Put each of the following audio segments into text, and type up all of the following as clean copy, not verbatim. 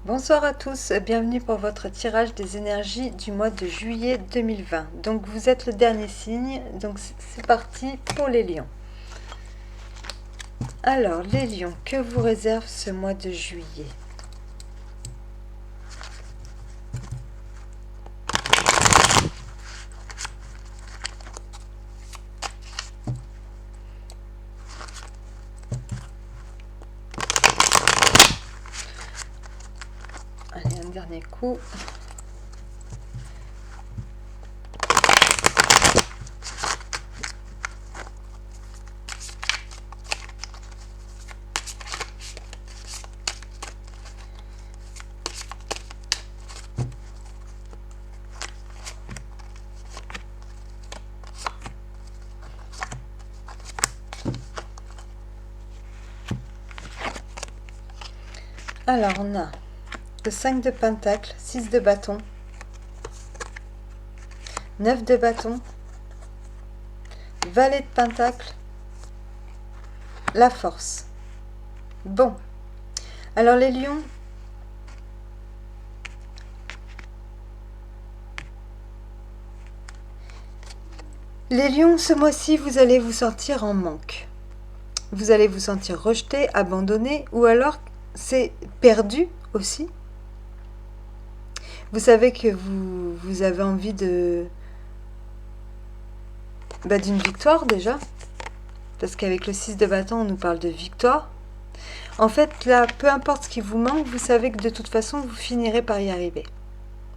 Bonsoir à tous, bienvenue pour votre tirage des énergies du mois de juillet 2020. Donc vous êtes le dernier signe, donc c'est parti pour les lions. Alors les lions, que vous réserve ce mois de juillet? Allez, un dernier coup. Alors on a le 5 de pentacle, 6 de bâton, 9 de bâton, valet de pentacle, la force. Bon, alors les lions, ce mois-ci, vous allez vous sentir en manque. Vous allez vous sentir rejeté, abandonné, ou alors c'est perdu aussi. Vous savez que vous avez envie d'une victoire déjà, parce qu'avec le 6 de bâton, on nous parle de victoire. En fait, là, peu importe ce qui vous manque, vous savez que de toute façon, vous finirez par y arriver.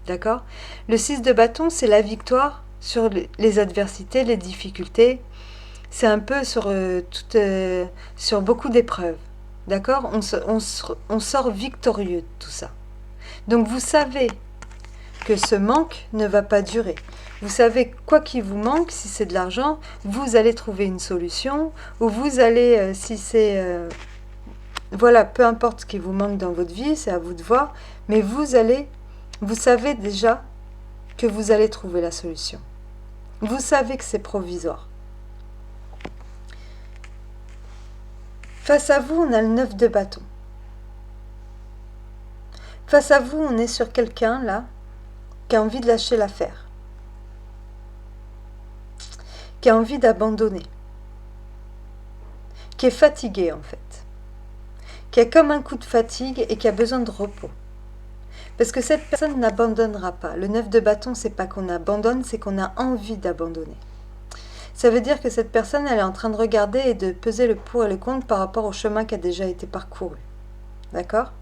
D'accord? Le 6 de bâton, c'est la victoire sur les adversités, les difficultés. C'est un peu sur beaucoup d'épreuves. D'accord? On sort victorieux de tout ça. Donc vous savez que ce manque ne va pas durer. Vous savez, quoi qu'il vous manque, si c'est de l'argent, vous allez trouver une solution, ou vous allez, si c'est... voilà, peu importe ce qui vous manque dans votre vie, c'est à vous de voir, mais vous savez déjà que vous allez trouver la solution. Vous savez que c'est provisoire. Face à vous, on a le 9 de bâton. Face à vous, on est sur quelqu'un, là, qui a envie de lâcher l'affaire, qui a envie d'abandonner, qui est fatigué, en fait, qui a comme un coup de fatigue et qui a besoin de repos. Parce que cette personne n'abandonnera pas. Le 9 de bâton, c'est pas qu'on abandonne, c'est qu'on a envie d'abandonner. Ça veut dire que cette personne, elle est en train de regarder et de peser le pour et le contre par rapport au chemin qui a déjà été parcouru. D'accord?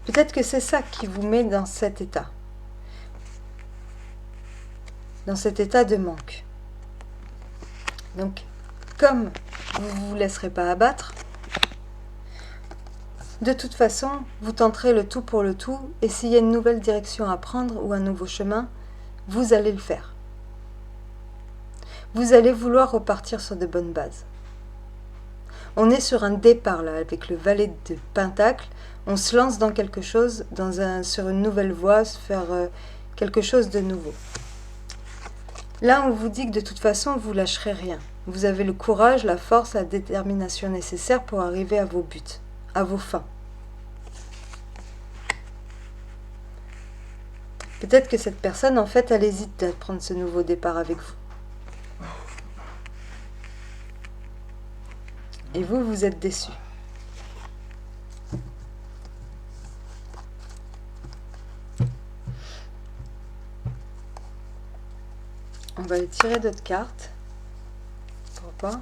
Peut-être que c'est ça qui vous met dans cet état. Dans cet état de manque. Donc, comme vous ne vous laisserez pas abattre, de toute façon, vous tenterez le tout pour le tout, et s'il y a une nouvelle direction à prendre ou un nouveau chemin, vous allez le faire. Vous allez vouloir repartir sur de bonnes bases. On est sur un départ là, avec le valet de pentacle. On se lance dans quelque chose, sur une nouvelle voie, faire quelque chose de nouveau. Là, on vous dit que de toute façon, vous lâcherez rien. Vous avez le courage, la force, la détermination nécessaire pour arriver à vos buts, à vos fins. Peut-être que cette personne, en fait, elle hésite à prendre ce nouveau départ avec vous. Et vous, vous êtes déçu. On va aller tirer d'autres cartes. Pourquoi pas?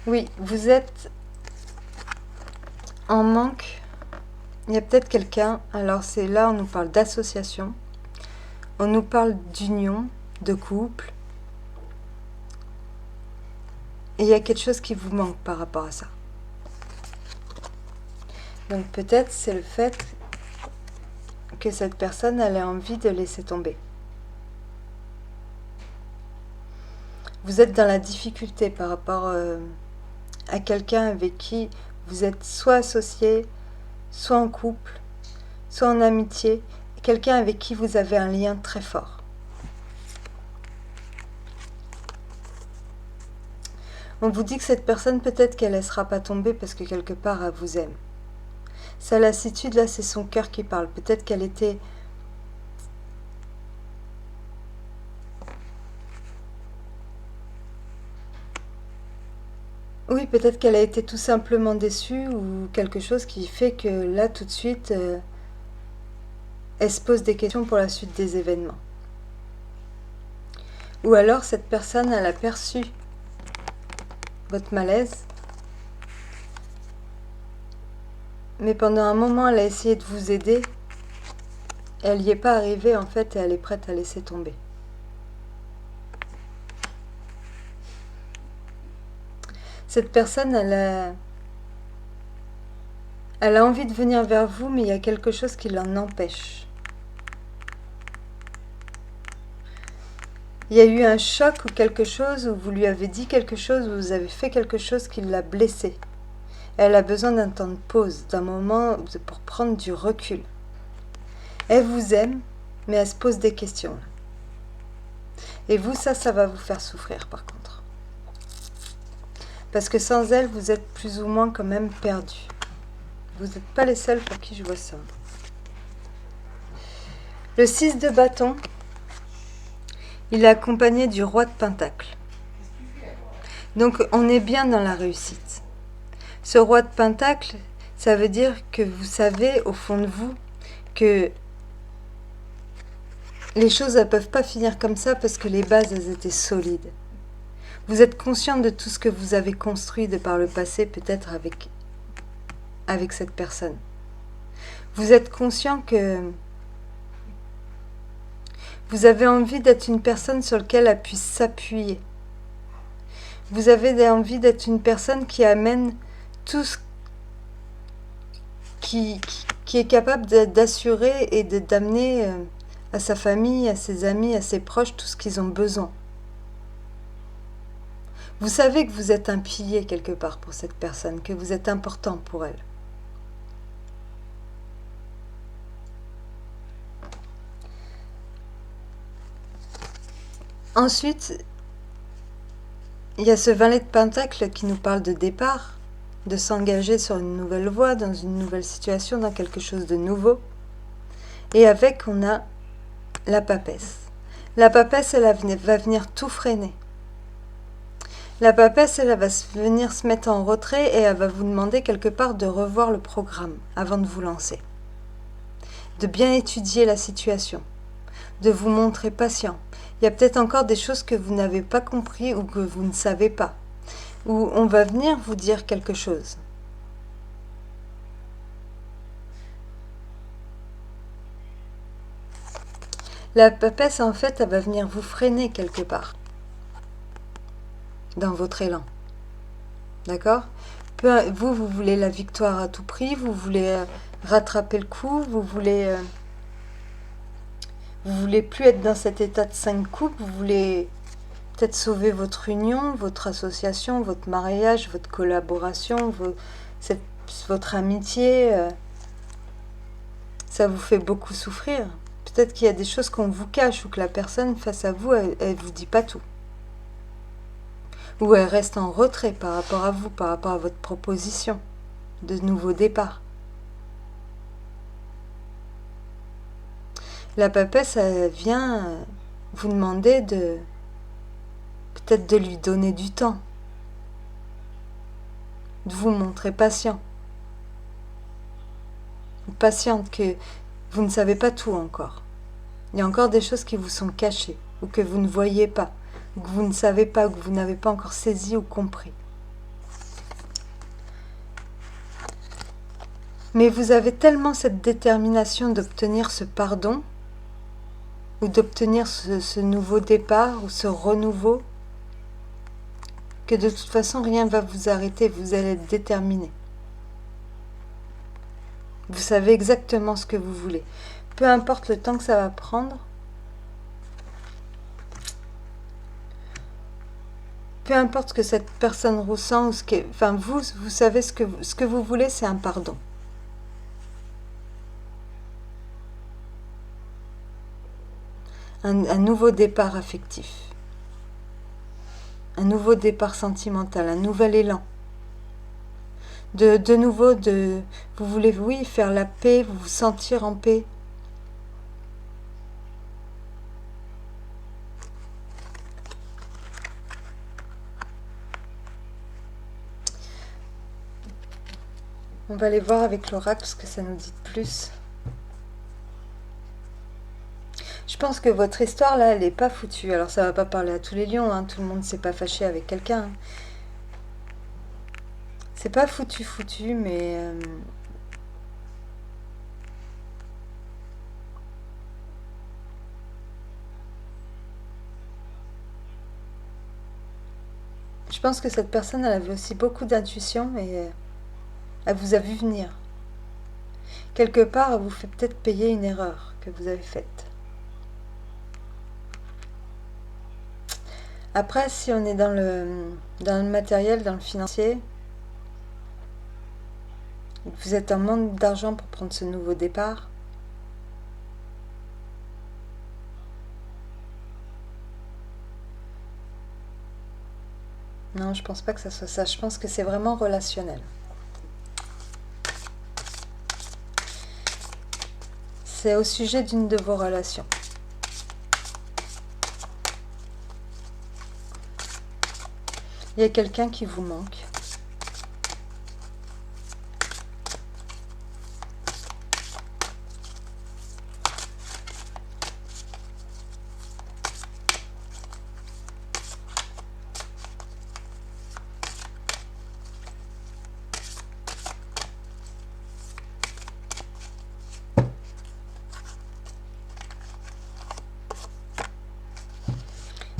Oui, vous êtes en manque. Il y a peut-être quelqu'un, alors c'est là on nous parle d'association, on nous parle d'union, de couple, et il y a quelque chose qui vous manque par rapport à ça. Donc peut-être c'est le fait que cette personne elle a envie de laisser tomber. Vous êtes dans la difficulté par rapport à quelqu'un avec qui Vous êtes soit associé, soit en couple, soit en amitié, quelqu'un avec qui vous avez un lien très fort. On vous dit que cette personne, peut-être qu'elle ne laissera pas tomber parce que quelque part, elle vous aime. Sa lassitude, là, c'est son cœur qui parle. Peut-être qu'elle était... Oui, peut-être qu'elle a été tout simplement déçue ou quelque chose qui fait que là, tout de suite, elle se pose des questions pour la suite des événements. Ou alors, cette personne, elle a perçu votre malaise, mais pendant un moment, elle a essayé de vous aider, et elle n'y est pas arrivée, en fait, et elle est prête à laisser tomber. Cette personne, elle a envie de venir vers vous, mais il y a quelque chose qui l'en empêche. Il y a eu un choc ou quelque chose, où vous lui avez dit quelque chose, où vous avez fait quelque chose qui l'a blessée. Elle a besoin d'un temps de pause, d'un moment pour prendre du recul. Elle vous aime, mais elle se pose des questions. Et vous, ça va vous faire souffrir par contre. Parce que sans elle, vous êtes plus ou moins quand même perdu. Vous n'êtes pas les seuls pour qui je vois ça. Le 6 de bâton, il est accompagné du roi de pentacle. Donc on est bien dans la réussite. Ce roi de pentacle, ça veut dire que vous savez au fond de vous que les choses ne peuvent pas finir comme ça parce que les bases, elles étaient solides. Vous êtes conscient de tout ce que vous avez construit de par le passé, peut-être avec cette personne. Vous êtes conscient que vous avez envie d'être une personne sur laquelle elle puisse s'appuyer. Vous avez envie d'être une personne qui amène tout ce qui est capable d'assurer et d'amener à sa famille, à ses amis, à ses proches, tout ce qu'ils ont besoin. Vous savez que vous êtes un pilier quelque part pour cette personne, que vous êtes important pour elle. Ensuite, il y a ce valet de pentacle qui nous parle de départ, de s'engager sur une nouvelle voie, dans une nouvelle situation, dans quelque chose de nouveau. Et avec, on a la papesse. La papesse, elle va venir tout freiner. La papesse, elle va venir se mettre en retrait et elle va vous demander quelque part de revoir le programme avant de vous lancer. De bien étudier la situation. De vous montrer patient. Il y a peut-être encore des choses que vous n'avez pas compris ou que vous ne savez pas. Ou on va venir vous dire quelque chose. La papesse, en fait, elle va venir vous freiner quelque part. Dans votre élan. D'accord ? Vous voulez la victoire à tout prix, vous voulez rattraper le coup, vous voulez plus être dans cet état de 5 coupes, vous voulez peut-être sauver votre union, votre association, votre mariage, votre collaboration, votre amitié. Ça vous fait beaucoup souffrir. Peut-être qu'il y a des choses qu'on vous cache ou que la personne face à vous, elle vous dit pas tout. Ou elle reste en retrait par rapport à vous, par rapport à votre proposition de nouveau départ. La papesse, elle vient vous demander peut-être de lui donner du temps, de vous montrer patient, ou patiente, que vous ne savez pas tout encore. Il y a encore des choses qui vous sont cachées, ou que vous ne voyez pas, ou que vous ne savez pas, ou que vous n'avez pas encore saisi ou compris. Mais vous avez tellement cette détermination d'obtenir ce pardon, ou d'obtenir ce nouveau départ, ou ce renouveau, que de toute façon rien ne va vous arrêter, vous allez être déterminé. Vous savez exactement ce que vous voulez. Peu importe le temps que ça va prendre, peu importe ce que cette personne ressent, ou enfin vous savez ce que vous voulez, c'est un pardon. Un nouveau départ affectif, un nouveau départ sentimental, un nouvel élan. De nouveau, vous voulez, oui, faire la paix, vous sentir en paix. On va aller voir avec l'oracle ce que ça nous dit de plus. Je pense que votre histoire là, elle n'est pas foutue. Alors ça va pas parler à tous les lions, hein. Tout le monde ne s'est pas fâché avec quelqu'un. Hein. C'est pas foutu, mais... Je pense que cette personne, elle avait aussi beaucoup d'intuition et elle vous a vu venir. Quelque part, elle vous fait peut-être payer une erreur que vous avez faite. Après, si on est dans le matériel, dans le financier, vous êtes en manque d'argent pour prendre ce nouveau départ, non, je pense pas que ça soit ça. Je pense que c'est vraiment relationnel. C'est au sujet d'une de vos relations. Il y a quelqu'un qui vous manque.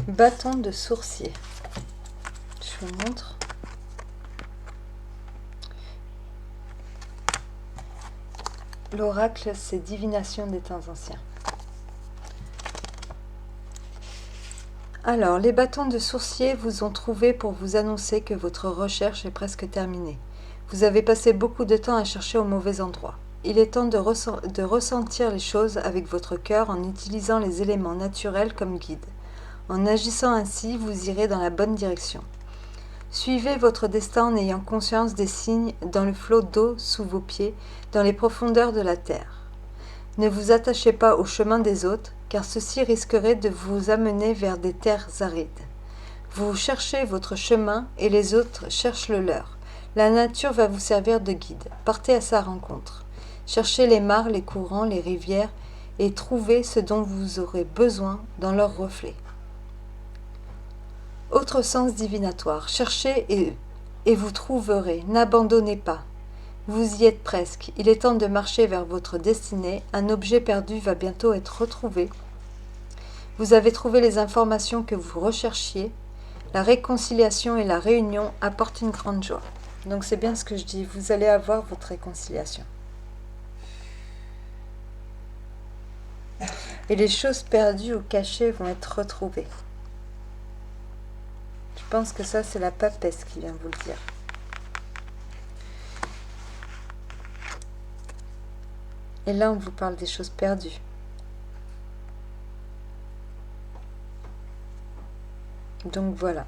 Bâton de sourcier. Je vous montre. L'oracle, c'est divination des temps anciens. Alors, les bâtons de sourcier vous ont trouvé pour vous annoncer que votre recherche est presque terminée. Vous avez passé beaucoup de temps à chercher au mauvais endroit. Il est temps de ressentir les choses avec votre cœur en utilisant les éléments naturels comme guide. En agissant ainsi, vous irez dans la bonne direction. Suivez votre destin en ayant conscience des signes dans le flot d'eau sous vos pieds, dans les profondeurs de la terre. Ne vous attachez pas au chemin des autres, car ceci risquerait de vous amener vers des terres arides. Vous cherchez votre chemin et les autres cherchent le leur. La nature va vous servir de guide. Partez à sa rencontre. Cherchez les mares, les courants, les rivières et trouvez ce dont vous aurez besoin dans leurs reflets. Autre sens divinatoire, cherchez et vous trouverez, n'abandonnez pas. Vous y êtes presque, il est temps de marcher vers votre destinée, un objet perdu va bientôt être retrouvé. Vous avez trouvé les informations que vous recherchiez, la réconciliation et la réunion apportent une grande joie. Donc c'est bien ce que je dis, vous allez avoir votre réconciliation. Et les choses perdues ou cachées vont être retrouvées. Je pense que ça, c'est la papesse qui vient vous le dire. Et là, on vous parle des choses perdues. Donc voilà.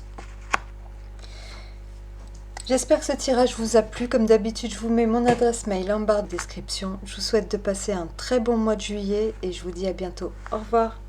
J'espère que ce tirage vous a plu. Comme d'habitude, je vous mets mon adresse mail en barre de description. Je vous souhaite de passer un très bon mois de juillet et je vous dis à bientôt. Au revoir.